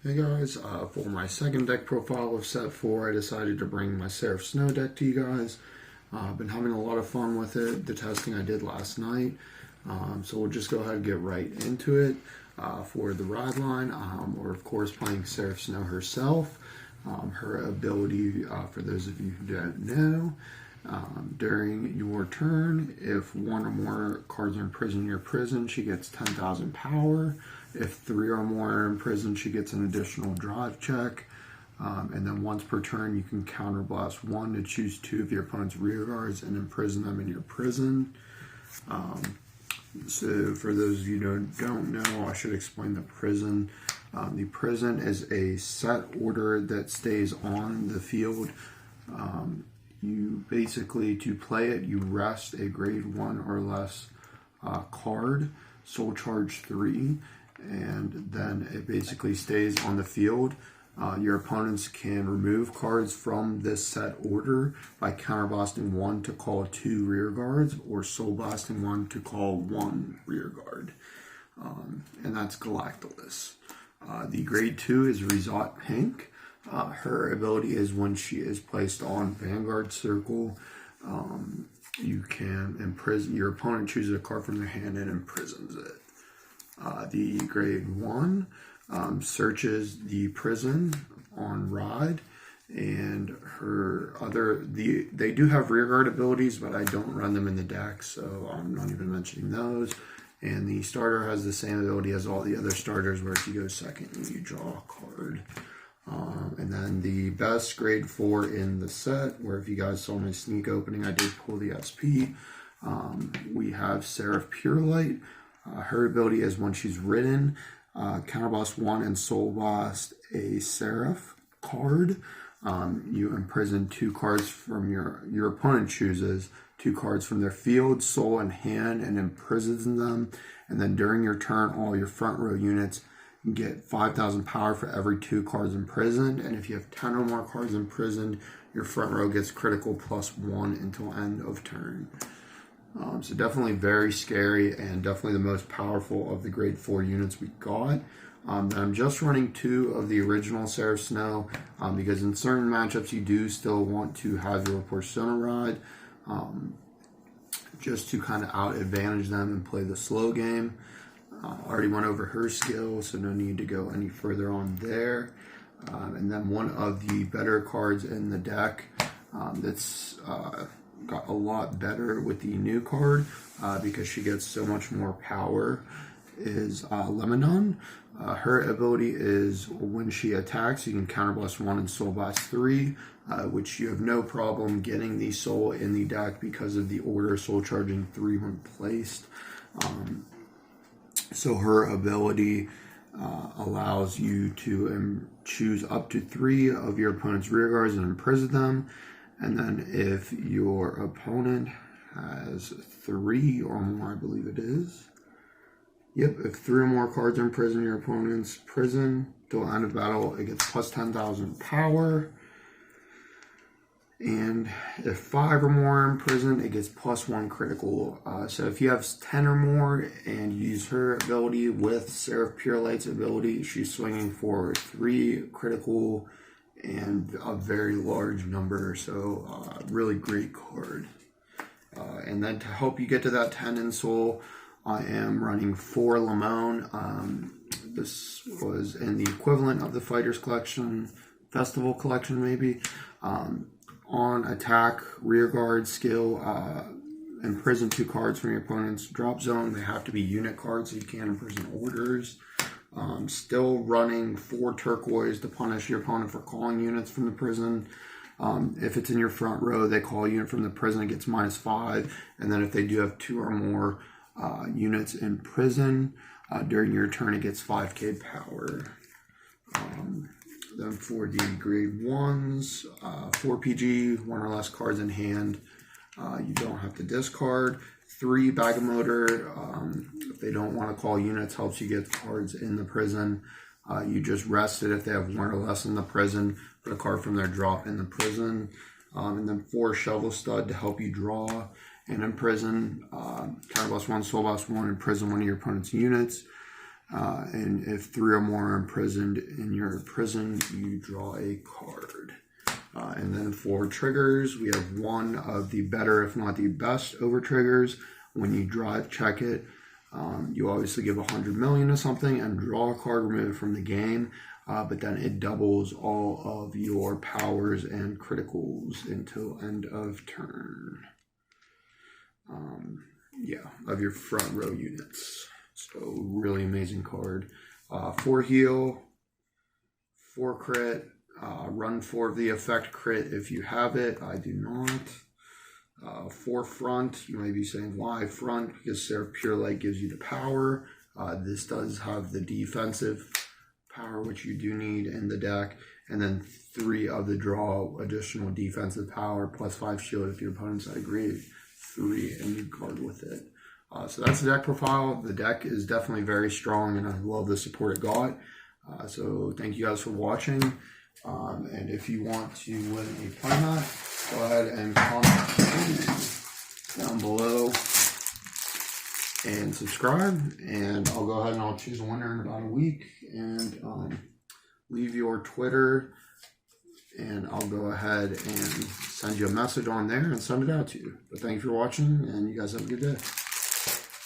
Hey guys, for my second deck profile of set 4, I decided to bring my Seraph Snow deck to you guys. I've been having a lot of fun with it, the testing I did last night. So we'll just go ahead and get right into it. For the ride line, we're of course playing Seraph Snow herself. Her ability, for those of you who don't know, during your turn, if one or more cards are imprisoned in your prison, she gets 10,000 power. If 3 or more are in prison, she gets an additional drive check. And then once per turn, you can counterblast 1 to choose 2 of your opponent's rear guards and imprison them in your prison. So for those of you who don't know, I should explain the prison. The prison is a set order that stays on the field. You basically, to play it, you rest a grade 1 or less card, soul charge 3, and then it basically stays on the field. Your opponents can remove cards from this set order by counterblasting 1 to call 2 rear guards, or soul blasting 1 to call 1 rear guard. And that's Galactus. The grade 2 is Resort Pink. Her ability is when she is placed on Vanguard Circle, you can imprison, your opponent chooses a card from their hand and imprisons it. The grade 1 searches the prison on ride, and her other, they do have rear guard abilities, but I don't run them in the deck, so I'm not even mentioning those. And the starter has the same ability as all the other starters, where if you go second, you draw a card. And then the best grade 4 in the set, where if you guys saw my sneak opening, I did pull the SP. We have Seraph Pure Light. Her ability is when she's ridden, counterblast 1 and soul blast a Seraph card. You imprison 2 cards from your opponent chooses 2 cards from their field, soul, and hand, and imprisons them. And then during your turn, all your front row units get 5,000 power for every 2 cards imprisoned. And if you have 10 or more cards imprisoned, your front row gets critical +1 until end of turn. So definitely very scary, and definitely the most powerful of the grade 4 units we got. I'm just running 2 of the original Seraph Snow, because in certain matchups you do still want to have your Persona ride, just to kind of out advantage them and play the slow game. Already went over her skill, so no need to go any further on there. And then one of the better cards in the deck that's got a lot better with the new card, because she gets so much more power, is Lemonhunt. Her ability is when she attacks, you can counterblast 1 and soul blast 3, which you have no problem getting the soul in the deck because of the order soul charging 3 when placed. So her ability allows you to choose up to 3 of your opponent's rear guards and imprison them. And then if your opponent has 3 or more, I believe it is. Yep, if 3 or more cards are imprisoned in your opponent's prison till the end of battle, it gets plus 10,000 power. And if 5 or more are imprisoned, it gets +1 critical. So if you have 10 or more and you use her ability with Seraph Pure Light's ability, she's swinging for 3 critical and a very large number. So really great card. And then to help you get to that 10 in soul, I am running 4 Limon. This was in the equivalent of the Fighters Collection, Festival Collection maybe. On attack, rear guard skill, imprison 2 cards from your opponent's drop zone. They have to be unit cards, so you can't imprison orders. Still running 4 turquoise to punish your opponent for calling units from the prison. If it's in your front row, they call a unit from the prison, it gets -5. And then if they do have 2 or more units in prison, during your turn, it gets 5k power. Then for the grade 1s, 4 PG, 1 or less cards in hand, you don't have to discard. 3 bag of motor, if they don't want to call units, helps you get cards in the prison. You just rest it if they have 1 or less in the prison, put a card from their drop in the prison. And then 4 shovel stud to help you draw and imprison. Counterblast 1, soul blast 1, imprison 1 of your opponent's units. And if 3 or more are imprisoned in your prison, you draw a card. And then for triggers, we have one of the better, if not the best, over triggers. When you drive check it, you obviously give 100 million to something and draw a card, remove it from the game. But then it doubles all of your powers and criticals until end of turn. Of your front row units. So really amazing card. 4 heal, 4 crit, run 4 of the effect crit if you have it. I do not. 4 front. You might be saying why front? Because Seraph Pure Light gives you the power. This does have the defensive power, which you do need in the deck. And then 3 of the draw, additional defensive power, plus 5 shield if your opponent's at a grade 3 and you guard with it. So that's the deck profile. The deck is definitely very strong, and I love the support it got. So thank you guys for watching. And if you want to win a playmat, go ahead and comment down below and subscribe. And I'll go ahead and I'll choose a winner in about a week. And leave your Twitter, and I'll go ahead and send you a message on there and send it out to you. But thank you for watching, and you guys have a good day.